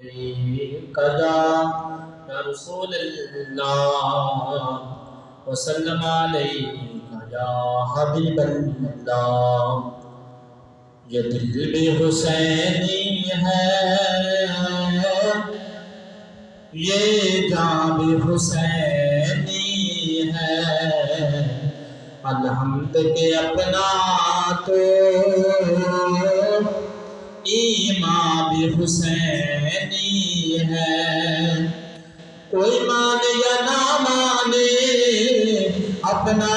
قضا یا رسول اللہ وسلم علیکہ یا حبیب اللہ. یہ دل بھی حسینی ہے، یہ جان بھی حسینی ہے. الحمد کے اپنا تو ایمان بھی حسینی ہے. کوئی مانے یا نہ مانے اپنا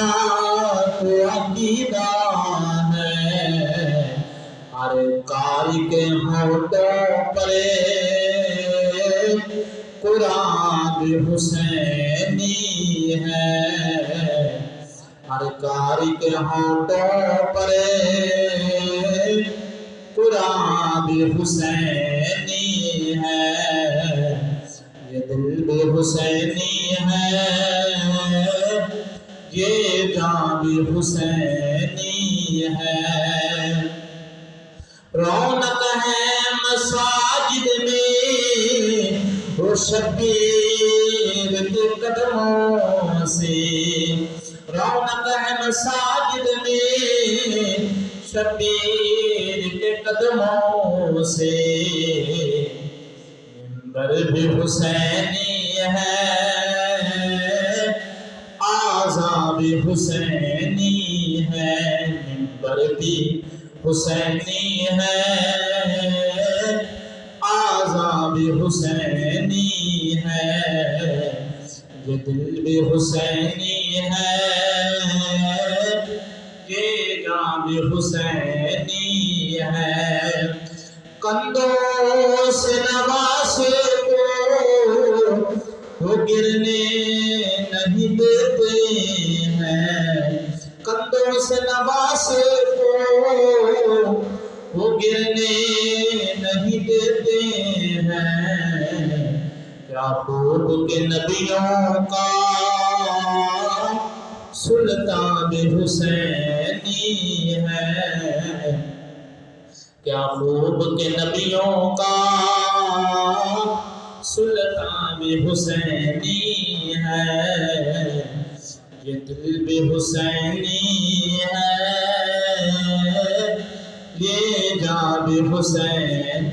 تو عقیدہ ہے. ہر کاری کے ہونٹوں پر قرآن بھی حسینی ہے. ہر کاری کے ہونٹوں پر قرآن بھی حسینی ہے. یہ دل بھی حسینی ہے، یہ جان بھی حسینی ہے. رونق ہے مساجد میں وہ شبیر کے قدموں سے. رونق ہے مساجد میں شبیر کے قدموں سے. ممبر بھی حسینی ہے، آذان بھی حسینی ہے. ممبر بھی حسینی ہے، آذان بھی حسینی ہے. یہ دل بھی حسینی ہے، یہ جان بھی حسینی ہے. کندھوں سے نواسے کو وہ گرنے نہیں دیتے ہیں. کندھوں سے نواسے کو وہ گرنے نہیں دیتے ہیں. یعقوب کے نبیوں کا سلطان بھی حسینی ہے. یعقوب کے نبیوں کا سلطان بھی حسینی ہے. یہ دل بھی حسینی ہے، یہ جان بھی حسینی